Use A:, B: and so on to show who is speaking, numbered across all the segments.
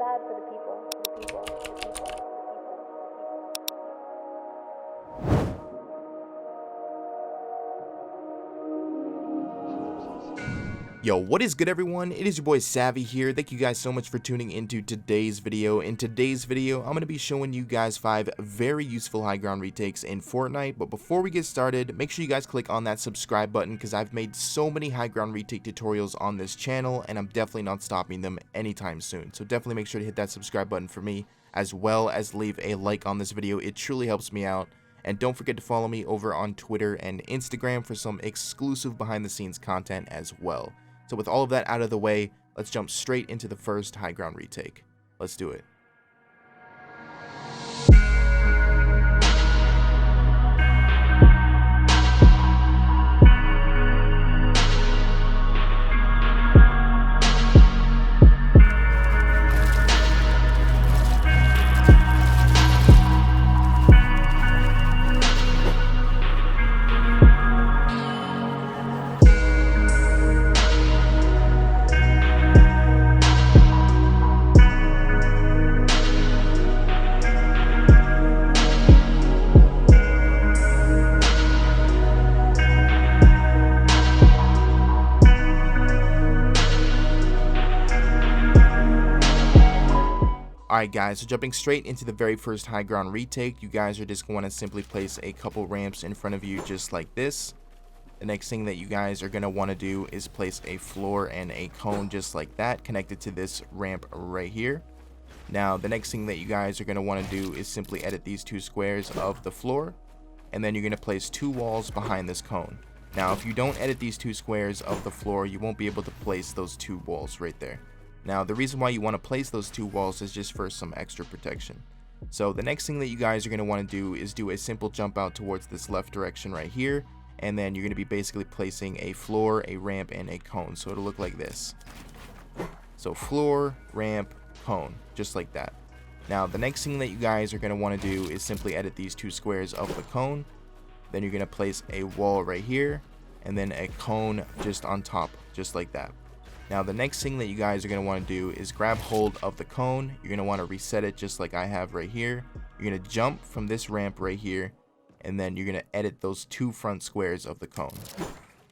A: sad for the people, for the people, for the people, for the people.
B: Yo, what is good everyone? It is your boy Savvy here. Thank you guys so much for tuning into today's video. In today's video, I'm going to be showing you guys 5 very useful high ground retakes in Fortnite. But before we get started, make sure you guys click on that subscribe button because I've made so many high ground retake tutorials on this channel and I'm definitely not stopping them anytime soon. So definitely make sure to hit that subscribe button for me, as well as leave a like on this video. It truly helps me out. And don't forget to follow me over on Twitter and Instagram for some exclusive behind the scenes content as well. So with all of that out of the way, let's jump straight into the first high ground retake. Let's do it. Alright guys, so jumping straight into the very first high ground retake, you guys are just going to simply place a couple ramps in front of you just like this. The next thing that you guys are going to want to do is place a floor and a cone just like that, connected to this ramp right here. Now the next thing that you guys are going to want to do is simply edit these 2 squares of the floor, and then you're going to place 2 walls behind this cone. Now if you don't edit these 2 squares of the floor, you won't be able to place those 2 walls right there. Now, the reason why you want to place those 2 walls is just for some extra protection. So the next thing that you guys are going to want to do is do a simple jump out towards this left direction right here, and then you're going to be basically placing a floor, a ramp, and a cone. So it'll look like this. So floor, ramp, cone, just like that. Now, the next thing that you guys are going to want to do is simply edit these 2 squares of the cone. Then you're going to place a wall right here, and then a cone just on top, just like that. Now the next thing that you guys are going to want to do is grab hold of the cone. You're going to want to reset it just like I have right here. You're going to jump from this ramp right here, and then you're going to edit those 2 front squares of the cone,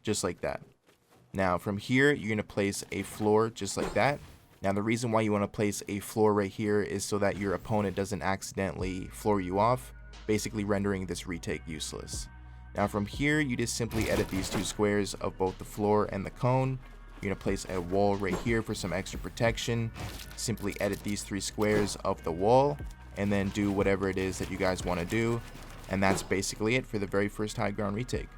B: just like that. Now from here, you're going to place a floor just like that. Now the reason why you want to place a floor right here is so that your opponent doesn't accidentally floor you off, basically rendering this retake useless. Now from here, you just simply edit these 2 squares of both the floor and the cone. You're going to place a wall right here for some extra protection. Simply edit these 3 squares of the wall, and then do whatever it is that you guys want to do. And that's basically it for the very first high ground retake.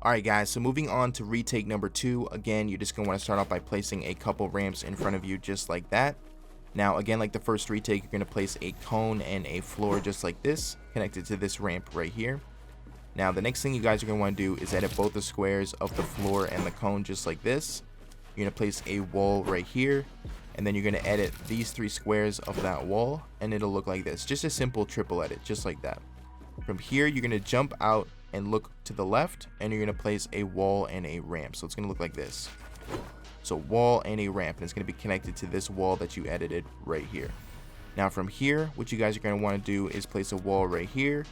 B: Alright guys, so moving on to retake number 2, again, you're just going to want to start off by placing a couple ramps in front of you just like that. Now again, like the first retake, you're going to place a cone and a floor just like this, connected to this ramp right here. Now the next thing you guys are going to want to do is edit both the squares of the floor and the cone just like this. You're going to place a wall right here, and then you're going to edit these 3 squares of that wall, and it'll look like this. Just a simple triple edit, just like that. From here, you're going to jump out and look to the left, and you're going to place a wall and a ramp. So it's going to look like this. So wall and a ramp, and it's going to be connected to this wall that you edited right here. Now from here, what you guys are going to want to do is place a wall right here,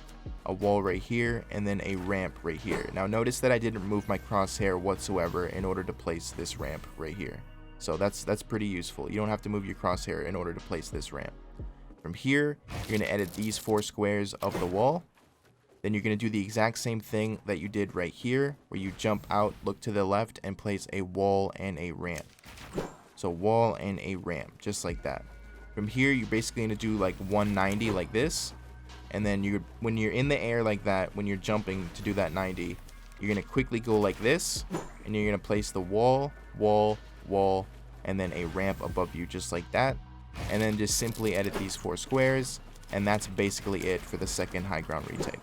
B: a wall right here, and then a ramp right here. Now notice that I didn't move my crosshair whatsoever in order to place this ramp right here. So that's pretty useful. You don't have to move your crosshair in order to place this ramp. From here, you're going to edit these 4 squares of the wall. Then you're going to do the exact same thing that you did right here, where you jump out, look to the left, and place a wall and a ramp. So wall and a ramp, just like that. From here, you're basically going to do like 190 like this. And then when you're in the air like that, when you're jumping to do that 90, you're going to quickly go like this. And you're going to place the wall, wall, wall, and then a ramp above you just like that. And then just simply edit these 4 squares, and that's basically it for the second high ground retake.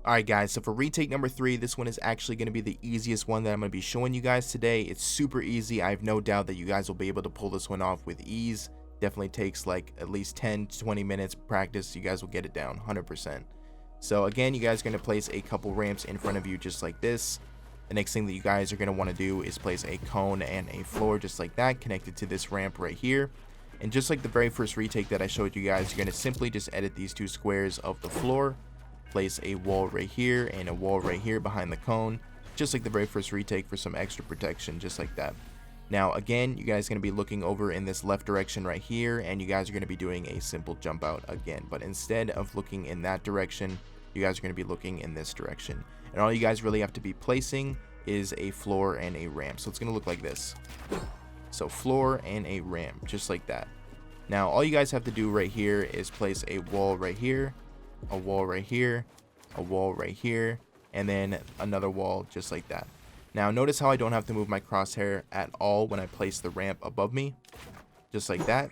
B: Alright guys, so for retake number 3, this one is actually going to be the easiest one that I'm going to be showing you guys today. It's super easy. I have no doubt that you guys will be able to pull this one off with ease. Definitely takes like at least 10 to 20 minutes practice. You guys will get it down 100%. So again, you guys are going to place a couple ramps in front of you just like this. The next thing that you guys are going to want to do is place a cone and a floor just like that, connected to this ramp right here. And just like the very first retake that I showed you guys, you're going to simply just edit these 2 squares of the floor. Place a wall right here and a wall right here behind the cone, just like the very first retake, for some extra protection, just like that. Now again, you guys are going to be looking over in this left direction right here, and you guys are going to be doing a simple jump out again, but instead of looking in that direction, you guys are going to be looking in this direction, and all you guys really have to be placing is a floor and a ramp. So it's going to look like this. So floor and a ramp, just like that. Now all you guys have to do right here is place a wall right here, a wall right here, a wall right here, and then another wall just like that. Now notice how I don't have to move my crosshair at all when I place the ramp above me, just like that.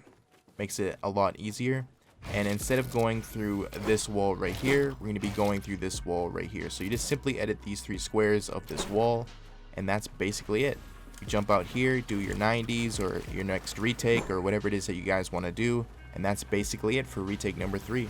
B: Makes it a lot easier. And instead of going through this wall right here, we're going to be going through this wall right here. So you just simply edit these 3 squares of this wall, and that's basically it. You jump out here, do your 90s or your next retake or whatever it is that you guys want to do, and that's basically it for retake number 3.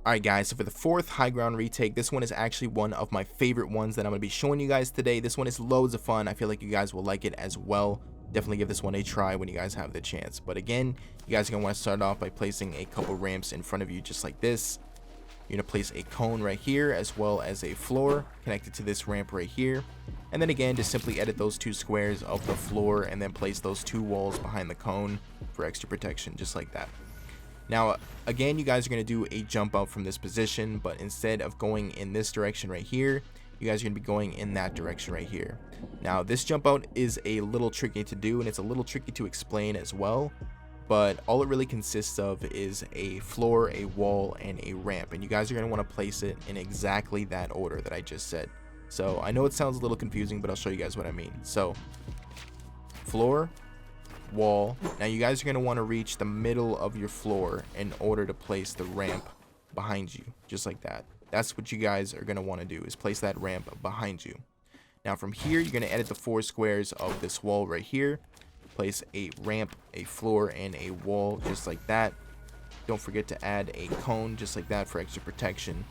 B: Alright guys, so for the 4th high ground retake, this one is actually one of my favorite ones that I'm going to be showing you guys today. This one is loads of fun. I feel like you guys will like it as well. Definitely give this one a try when you guys have the chance. But again, you guys are going to want to start off by placing a couple ramps in front of you just like this. You're going to place a cone right here as well as a floor connected to this ramp right here. And then again, just simply edit those 2 squares of the floor and then place those 2 walls behind the cone for extra protection, just like that. Now, again, you guys are going to do a jump out from this position, but instead of going in this direction right here, you guys are going to be going in that direction right here. Now, this jump out is a little tricky to do, and it's a little tricky to explain as well, but all it really consists of is a floor, a wall, and a ramp, and you guys are going to want to place it in exactly that order that I just said. So, I know it sounds a little confusing, but I'll show you guys what I mean. So, floor, wall. Now you guys are going to want to reach the middle of your floor in order to place the ramp behind you, just like that. That's what you guys are going to want to do, is place that ramp behind you. Now from here, you're going to edit the 4 squares of this wall right here, place a ramp, a floor, and a wall just like that. Don't forget to add a cone just like that for extra protection.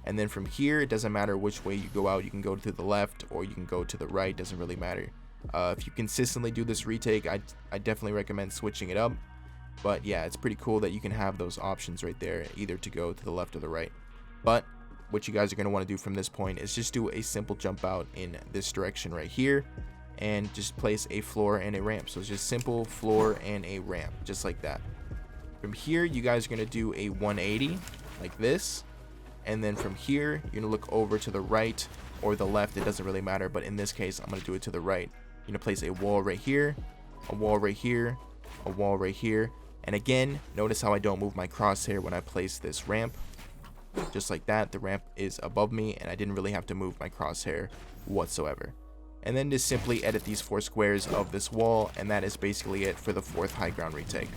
B: And then from here, it doesn't matter which way you go out. You can go to the left or you can go to the right, doesn't really matter. If you consistently do this retake, I definitely recommend switching it up. But yeah, it's pretty cool that you can have those options right there, either to go to the left or the right. But what you guys are going to want to do from this point is just do a simple jump out in this direction right here, and just place a floor and a ramp. So it's just simple floor and a ramp, just like that. From here, you guys are going to do a 180 like this, and then from here, you're going to look over to the right or the left. It doesn't really matter, but in this case, I'm going to do it to the right. You're going to place a wall right here, a wall right here, a wall right here. And again, notice how I don't move my crosshair when I place this ramp. Just like that, the ramp is above me, and I didn't really have to move my crosshair whatsoever. And then just simply edit these 4 squares of this wall, and that is basically it for the 4th high ground retake.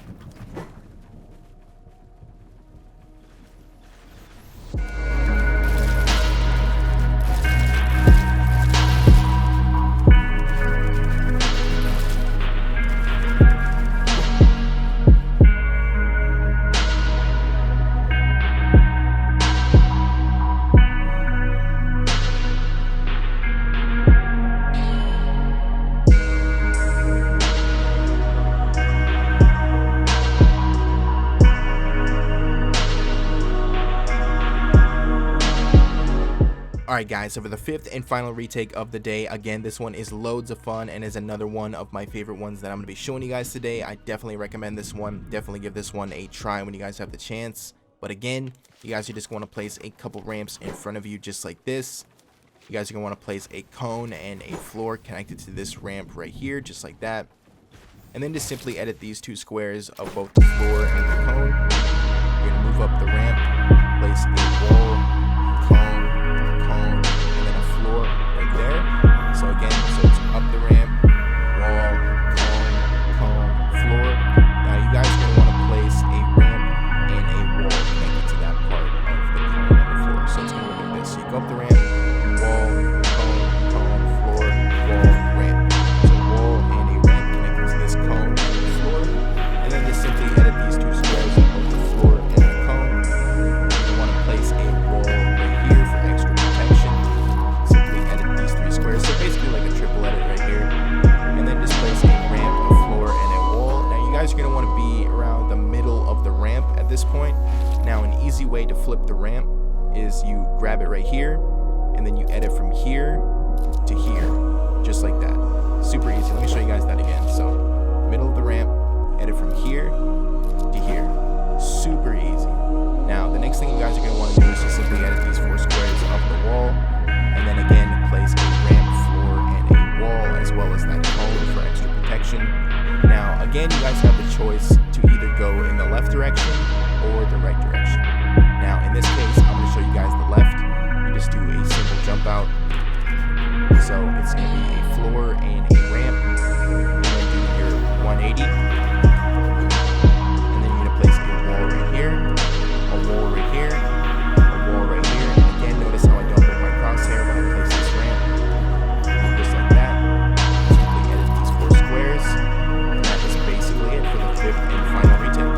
B: Alright guys, so for the fifth and final retake of the day, again this one is loads of fun and is another one of my favorite ones that I'm going to be showing you guys today. I definitely recommend this one. Definitely give this one a try when you guys have the chance. But again, you guys are just going to place a couple ramps in front of you just like this. You guys are going to want to place a cone and a floor connected to this ramp right here just like that. And then just simply edit these two squares of both the floor and the cone. You're going to move up the ramp, place a wall, cone, and then a floor right there. So again, so it's up the ramp, wall, cone, floor. Now you guys are going to want to place a ramp and a wall connected to that part of the cone and the floor. So it's going to look like this. So you go up the ramp, wall, cone, floor, wall, ramp. So wall and a ramp connected to this cone and the floor. And then just simply edit these two squares of both the floor and the cone. You want to place a wall right here for extra protection. Simply edit these three squares. So basically like a triple edit right here. And then just place a ramp, a floor, and a wall. Now you guys are going to want to be around the middle of the ramp at this point. Now an easy way to flip the ramp is you grab it right here and then you edit from here to here, just like that. Super easy. Let me show you guys that again. So middle of the ramp, edit from here to here. Super easy. Now the next thing you guys are going to want to do is just simply edit these four squares of the wall, and then again place a ramp, floor, and a wall, as well as that cone for extra protection. Now again, you guys have the choice to either go in the left direction or the right direction. Now in this case, I'm going to show you guys the left. You just do a simple jump out. So it's going to be a floor and a ramp. You're going to do your 180. And then you're going to place a wall right here, a wall right here, a wall right here. And again, notice how I don't move my crosshair when I place this ramp. Just like that. Simply edit these four squares. And that is basically it for the fifth and final retake.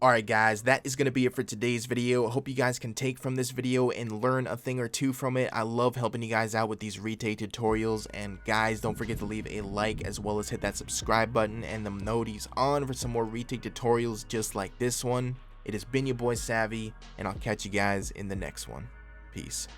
B: Alright guys, that is going to be it for today's video. I hope you guys can take from this video and learn a thing or two from it. I love helping you guys out with these retake tutorials. And guys, don't forget to leave a like as well as hit that subscribe button and the noties on for some more retake tutorials just like this one. It has been your boy Savvy, and I'll catch you guys in the next one. Peace.